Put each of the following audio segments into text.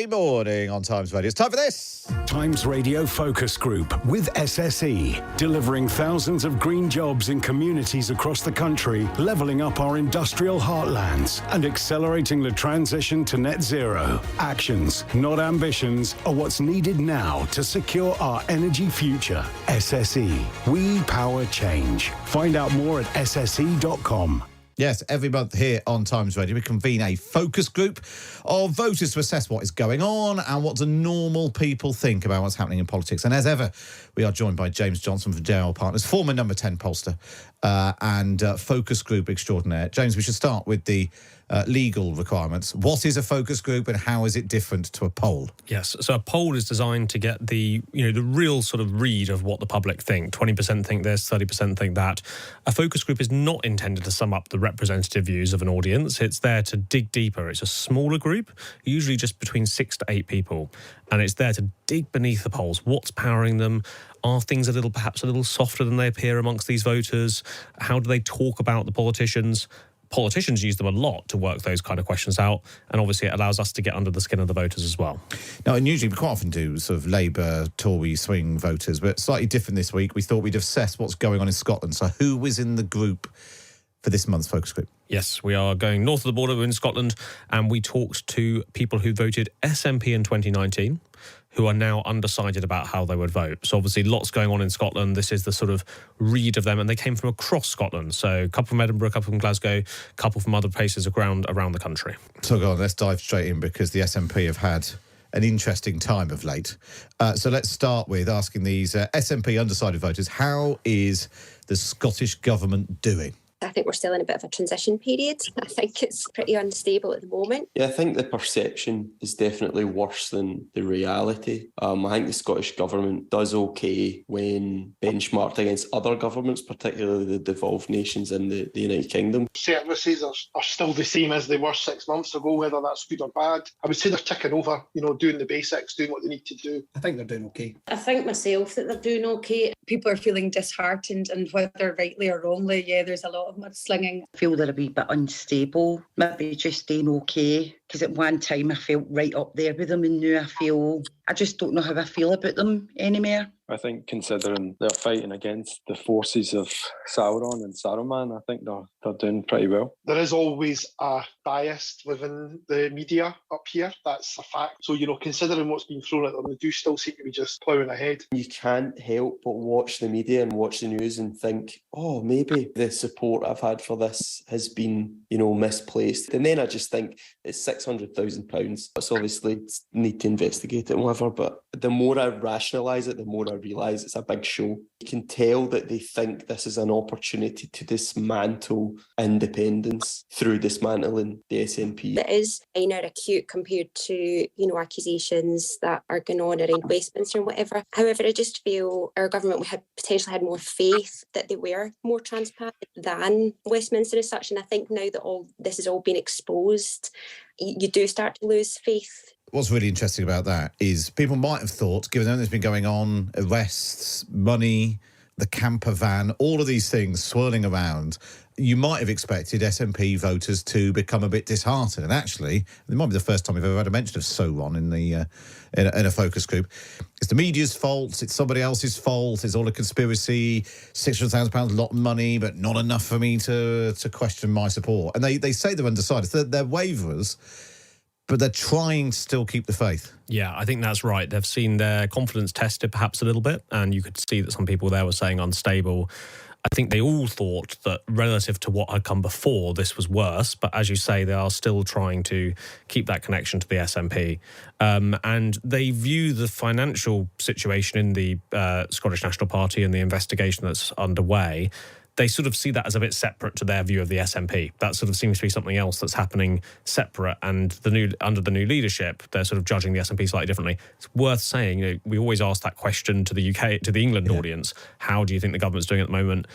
morning on Times Radio. It's time for this. Times Radio Focus Group with SSE, delivering thousands of green jobs in communities across the country, levelling up our industrial heartlands and accelerating the transition to net zero. Actions, not ambitions, are what's needed now to secure our energy future. SSE, we power change. Find out more at sse.com. Yes, every month here on Times Radio, we convene a focus group of voters to assess what is going on and what do normal people think about what's happening in politics. And as ever, we are joined by James Johnson from JL Partners, former number 10 pollster and focus group extraordinaire. James, we should start with the legal requirements. What is a focus group and how is it different to a poll? Yes, so a poll is designed to get the real sort of read of what the public think. 20% think this, 30% think that. A focus group is not intended to sum up the representative views of an audience. It's there to dig deeper. It's a smaller group, usually just between 6 to 8 people, and it's there to dig beneath the polls. What's powering them? Are things perhaps a little softer than they appear amongst these voters? How do they talk about the politicians? Politicians use them a lot to work those kind of questions out, and obviously it allows us to get under the skin of the voters as well. Now, and usually we quite often do sort of Labour, Tory, swing voters, but slightly different this week. We thought we'd assess what's going on in Scotland. So who was in the group for this month's focus group? Yes, we are going north of the border. We're in Scotland, and we talked to people who voted SNP in 2019, who are now undecided about how they would vote. So obviously lots going on in Scotland. This is the sort of read of them, and they came from across Scotland. So a couple from Edinburgh, a couple from Glasgow, a couple from other places around the country. So go on, let's dive straight in, because the SNP have had an interesting time of late. So let's start with asking these SNP undecided voters, how is the Scottish Government doing? I think we're still in a bit of a transition period. I think it's pretty unstable at the moment. Yeah, I think the perception is definitely worse than the reality. I think the Scottish Government does okay when benchmarked against other governments, particularly the devolved nations in the United Kingdom. Services are still the same as they were 6 months ago, whether that's good or bad. I would say they're ticking over, doing the basics, doing what they need to do. I think they're doing okay. I think myself that they're doing okay. People are feeling disheartened, and whether rightly or wrongly, there's a lot of mudslinging. I feel they're a wee bit unstable, maybe just doing okay, because at one time I felt right up there with them, and now I just don't know how I feel about them anymore. I think considering they're fighting against the forces of Sauron and Saruman, I think they're doing pretty well. There is always a bias within the media up here. That's a fact. So, considering what's been thrown at them, they do still seem to be just ploughing ahead. You can't help but watch the media and watch the news and think, oh, maybe the support I've had for this has been, misplaced. And then I just think it's £600,000. It's obviously need to investigate it and whatever, but the more I rationalise it, the more I realise it's a big show. You can tell that they think this is an opportunity to dismantle independence through dismantling the SNP. It is minor acute compared to, accusations that are going on around Westminster and whatever. However, I just feel our government had potentially had more faith that they were more transparent than Westminster as such. And I think now that all this has all been exposed, you do start to lose faith. What's really interesting about that is people might have thought, given everything that's been going on, arrests, money, the camper van, all of these things swirling around, you might have expected SNP voters to become a bit disheartened. And actually, it might be the first time we've ever had a mention of Sauron in a focus group. It's the media's fault. It's somebody else's fault. It's all a conspiracy. £600,000, a lot of money, but not enough for me to question my support. And they say they're undecided. So they're waverers, but they're trying to still keep the faith. Yeah, I think that's right. They've seen their confidence tested perhaps a little bit, and you could see that some people there were saying unstable. I think they all thought that relative to what had come before, this was worse. But as you say, they are still trying to keep that connection to the SNP. And they view the financial situation in the Scottish National Party and the investigation that's underway, they sort of see that as a bit separate to their view of the SNP. That sort of seems to be something else that's happening separate. And under the new leadership, they're sort of judging the SNP slightly differently. It's worth saying, we always ask that question to the UK, to the England audience. How do you think the government's doing at the moment?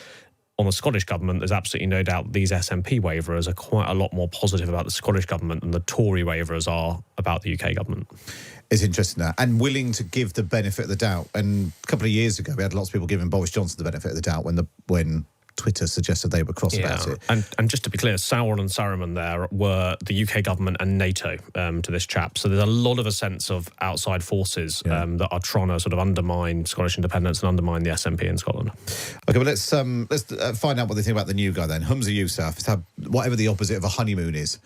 On the Scottish government, there's absolutely no doubt these SNP waverers are quite a lot more positive about the Scottish government than the Tory waverers are about the UK government. It's interesting that, and willing to give the benefit of the doubt. And a couple of years ago, we had lots of people giving Boris Johnson the benefit of the doubt when Twitter suggested they were cross about it. And just to be clear, Sauron and Saruman there were the UK government and NATO to this chap. So there's a lot of a sense of outside forces that are trying to sort of undermine Scottish independence and undermine the SNP in Scotland. Okay, well, let's find out what they think about the new guy then. Humza Yousaf has had whatever the opposite of a honeymoon is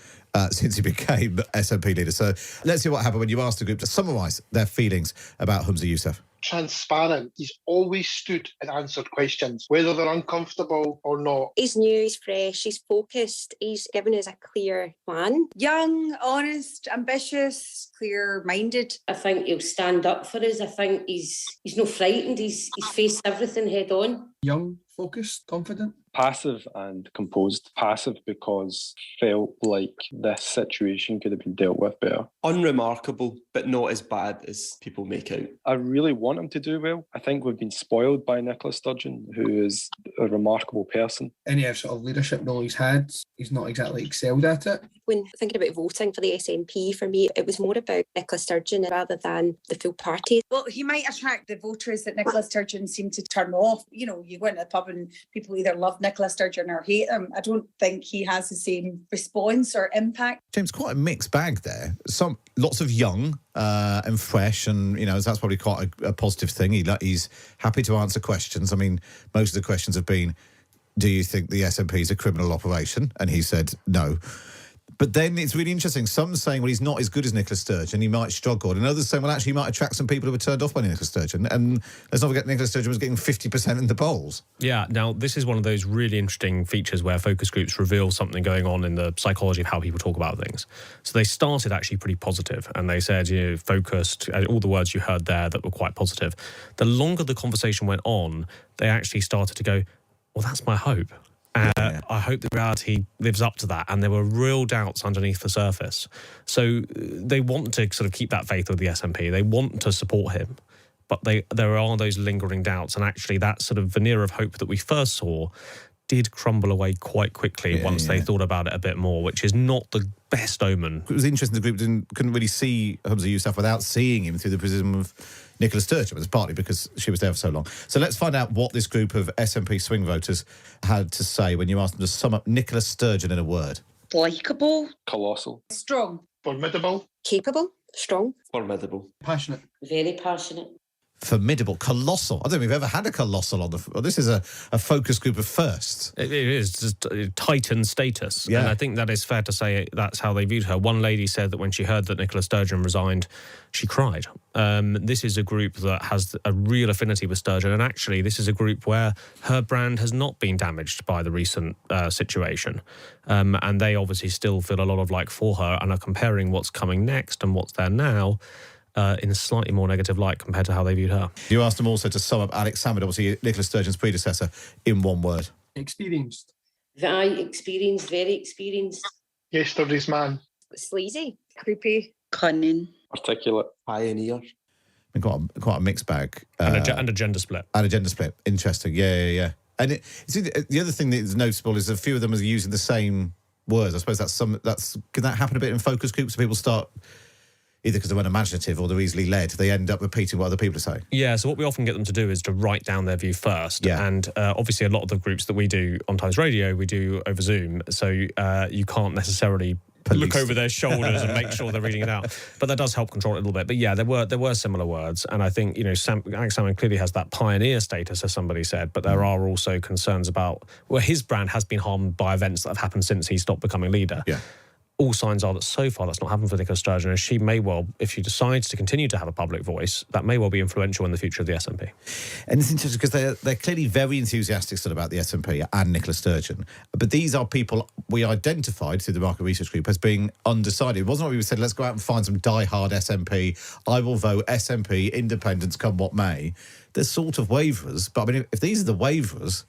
since he became SNP leader. So let's see what happened when you asked the group to summarise their feelings about Humza Yousaf. Transparent. He's always stood and answered questions, whether they're uncomfortable or not. He's new, he's fresh, he's focused, he's given us a clear plan. Young, honest, ambitious, clear-minded. I think he'll stand up for us. I think he's not frightened. He's faced everything head on. Young, focused, confident. Passive and composed. Passive because felt like this situation could have been dealt with better. Unremarkable, but not as bad as people make out. I really want him to do well. I think we've been spoiled by Nicola Sturgeon, who is a remarkable person. Any sort of leadership role he's had, he's not exactly excelled at it. When thinking about voting for the SNP, for me, it was more about Nicola Sturgeon rather than the full party. Well, he might attract the voters that Nicola Sturgeon seemed to turn off. You know, you go into the pub and people either love Nicola Sturgeon or hate him. I don't think he has the same response or impact. James, quite a mixed bag there. Lots of young and fresh, and that's probably quite a positive thing. He's happy to answer questions. I mean, most of the questions have been, do you think the SNP is a criminal operation? And he said no. But then it's really interesting. Some saying, well, he's not as good as Nicola Sturgeon, he might struggle. And others saying, well, actually, he might attract some people who were turned off by Nicola Sturgeon. And let's not forget, Nicola Sturgeon was getting 50% in the polls. Yeah, now, this is one of those really interesting features where focus groups reveal something going on in the psychology of how people talk about things. So they started actually pretty positive, and they said, focused, all the words you heard there that were quite positive. The longer the conversation went on, they actually started to go, well, that's my hope. I hope the reality lives up to that. And there were real doubts underneath the surface. So they want to sort of keep that faith with the SNP. They want to support him. But there are those lingering doubts. And actually that sort of veneer of hope that we first saw did crumble away quite quickly once they thought about it a bit more, which is not the best omen. It was interesting the group couldn't really see Humza Yousaf without seeing him through the prism of Nicola Sturgeon. It was partly because she was there for so long. So let's find out what this group of SNP swing voters had to say when you asked them to sum up Nicola Sturgeon in a word. Likeable. Colossal. Strong. Formidable. Capable. Strong. Formidable. Passionate. Very passionate. Formidable. Colossal. I don't think we've ever had a colossal on the... Well, this is a focus group of firsts. It is just Titan status. Yeah. And I think that is fair to say that's how they viewed her. One lady said that when she heard that Nicola Sturgeon resigned, she cried. This is a group that has a real affinity with Sturgeon, and actually this is a group where her brand has not been damaged by the recent situation. And they obviously still feel a lot of like for her and are comparing what's coming next and what's there now in a slightly more negative light compared to how they viewed her. You asked them also to sum up Alex Salmond, obviously Nicola Sturgeon's predecessor, in one word. Experienced. Very experienced. Yesterday's man. Sleazy. Creepy. Cunning. Articulate. Pioneer. Quite a mixed bag. And a gender split. And a gender split. Interesting. Yeah. And the other thing that is noticeable is a few of them are using the same words. I suppose can that happen a bit in focus groups? People start... either because they're unimaginative or they're easily led, they end up repeating what other people are saying. Yeah, so what we often get them to do is to write down their view first. Yeah. And obviously a lot of the groups that we do on Times Radio, we do over Zoom, so you can't necessarily look over their shoulders and make sure they're reading it out. But that does help control it a little bit. But yeah, there were similar words. And I think, Alex Salmond clearly has that pioneer status, as somebody said, but there are also concerns about, his brand has been harmed by events that have happened since he stopped becoming leader. Yeah. All signs are that so far that's not happened for Nicola Sturgeon, and she may well, if she decides to continue to have a public voice, that may well be influential in the future of the SNP. And it's interesting because they're clearly very enthusiastic still about the SNP and Nicola Sturgeon. But these are people we identified through the market research group as being undecided. It wasn't what we said, let's go out and find some die-hard SNP. I will vote SNP, independents, come what may. They're sort of waverers. But I mean, if these are the waverers,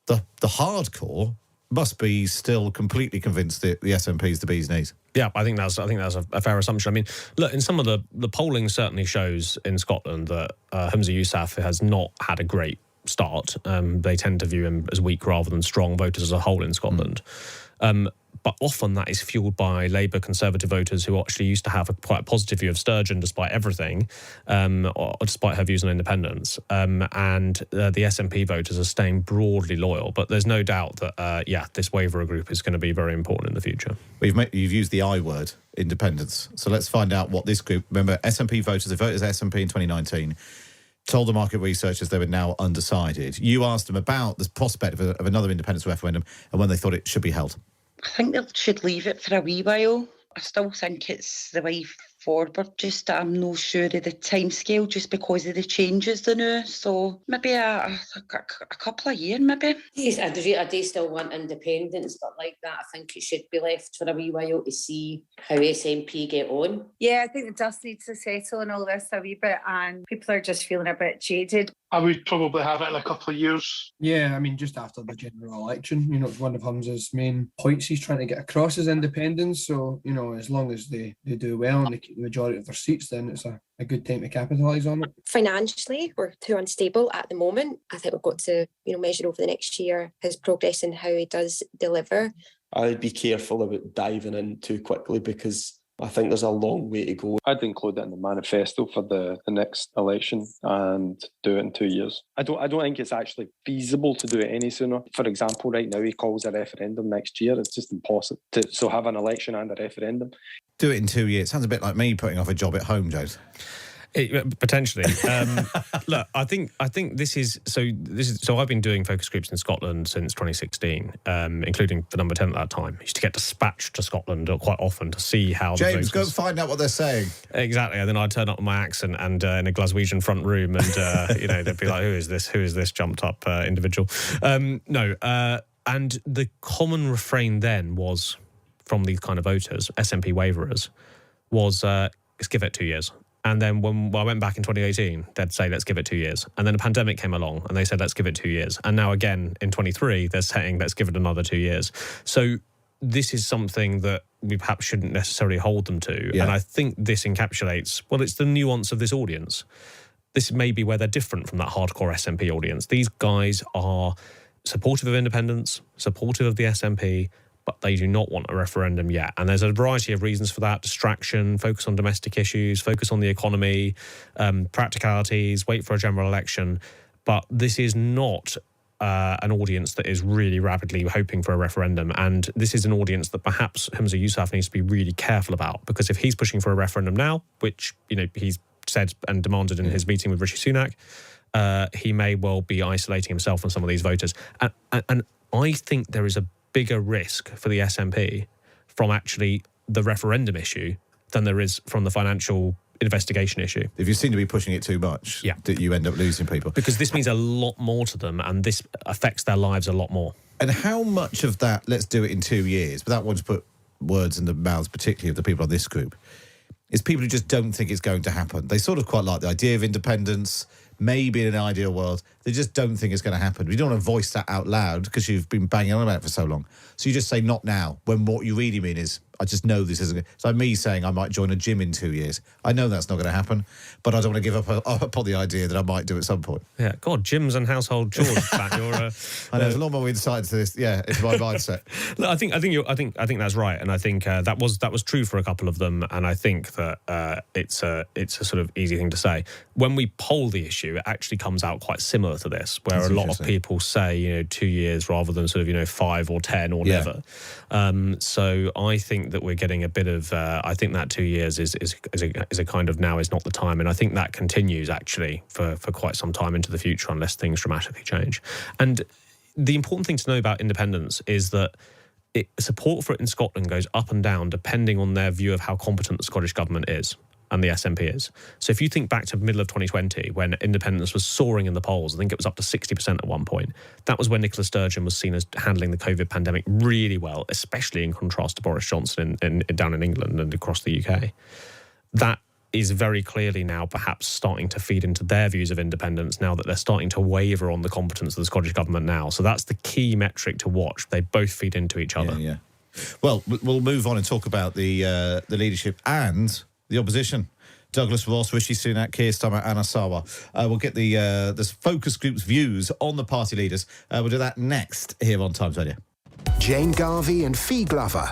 the hardcore must be still completely convinced that the SNP is the bee's knees. Yeah, I think that's a fair assumption. I mean, look, in some of the polling certainly shows in Scotland that Humza Yousaf has not had a great start. They tend to view him as weak rather than strong, voters as a whole in Scotland. But often that is fueled by Labour Conservative voters who actually used to have quite a positive view of Sturgeon despite everything, or despite her views on independence. And the SNP voters are staying broadly loyal. But there's no doubt that, this waverer group is going to be very important in the future. You've used the I word, independence. So let's find out what this group... Remember, SNP voters, they voted as SNP in 2019, told the market researchers they were now undecided. You asked them about the prospect of another independence referendum and when they thought it should be held. I think they should leave it for a wee while. I still think it's the way forward, just I'm not sure of the timescale just because of the changes they know. So maybe a couple of years, maybe. Yes, I do still want independence, but like that, I think it should be left for a wee while to see how SNP get on. Yeah, I think the dust needs to settle in all this a wee bit, and people are just feeling a bit jaded. I would probably have it in a couple of years. Yeah, I mean, just after the general election, it's one of Hamza's main points he's trying to get across is independence. So, as long as they do well and they keep the majority of their seats, then it's a good time to capitalise on it. Financially, we're too unstable at the moment. I think we've got to, measure over the next year his progress and how he does deliver. I'd be careful about diving in too quickly because I think there's a long way to go. I'd include it in the manifesto for the next election and do it in 2 years. I don't think it's actually feasible to do it any sooner. For example, right now he calls a referendum next year. It's just impossible to have an election and a referendum. Do it in 2 years. Sounds a bit like me putting off a job at home, James. Potentially. Look, I think this is so I've been doing focus groups in Scotland since 2016, including for Number 10 at that time. I used to get dispatched to Scotland quite often to see how James, go find out what they're saying. Exactly. And then I'd turn up with my accent and in a Glaswegian front room and they'd be like, who is this jumped up individual? And the common refrain then was from these kind of voters, SNP waverers, was let's give it 2 years. And then when I went back in 2018, they'd say, let's give it 2 years. And then a pandemic came along and they said, let's give it 2 years. And now again, in 23, they're saying, let's give it another 2 years. So this is something that we perhaps shouldn't necessarily hold them to. Yeah. And I think this encapsulates, it's the nuance of this audience. This may be where they're different from that hardcore SNP audience. These guys are supportive of independence, supportive of the SNP, but they do not want a referendum yet. And there's a variety of reasons for that: distraction, focus on domestic issues, focus on the economy, practicalities, wait for a general election. But this is not an audience that is really rapidly hoping for a referendum. And this is an audience that perhaps Humza Yousaf needs to be really careful about, because if he's pushing for a referendum now, which he's said and demanded in his meeting with Rishi Sunak, he may well be isolating himself from some of these voters. And I think there is a bigger risk for the SNP from actually the referendum issue than there is from the financial investigation issue. If you seem to be pushing it too much, that you end up losing people. Because this means a lot more to them and this affects their lives a lot more. And how much of that, let's do it in 2 years, without wanting to put words in the mouths particularly of the people on this group, is people who just don't think it's going to happen. They sort of quite like the idea of independence. Maybe in an ideal world, they just don't think it's going to happen. You don't want to voice that out loud because you've been banging on about it for so long. So you just say not now, when what you really mean is, I just know this isn't. It's like me saying I might join a gym in 2 years. I know that's not going to happen, but I don't want to give up on the idea that I might do at some point. Yeah, God, gyms and household chores. Pat, you're, I know there's a lot more insight to this. Yeah, it's my mindset. Look, I think that's right, and I think that was true for a couple of them, and I think that it's a sort of easy thing to say. When we poll the issue, it actually comes out quite similar to this, where a lot of people say 2 years rather than sort of 5 or 10 or never. So I think that we're getting a bit of. I think that 2 years is a kind of now is not the time, and I think that continues actually for quite some time into the future unless things dramatically change. And the important thing to know about independence is that support for it in Scotland goes up and down depending on their view of how competent the Scottish government is and the SNP is. So if you think back to the middle of 2020 when independence was soaring in the polls, I think it was up to 60% at one point. That was when Nicola Sturgeon was seen as handling the COVID pandemic really well, especially in contrast to Boris Johnson down in England and across the UK. That is very clearly now perhaps starting to feed into their views of independence now that they're starting to waver on the competence of the Scottish government now. So that's the key metric to watch. They both feed into each other. Yeah. Well, we'll move on and talk about the leadership and the opposition. Douglas Ross, Rishi Sunak, Keir Starmer, Anna Sarwar. We'll get the focus group's views on the party leaders. We'll do that next here on Times Radio. Jane Garvey and Fee Glover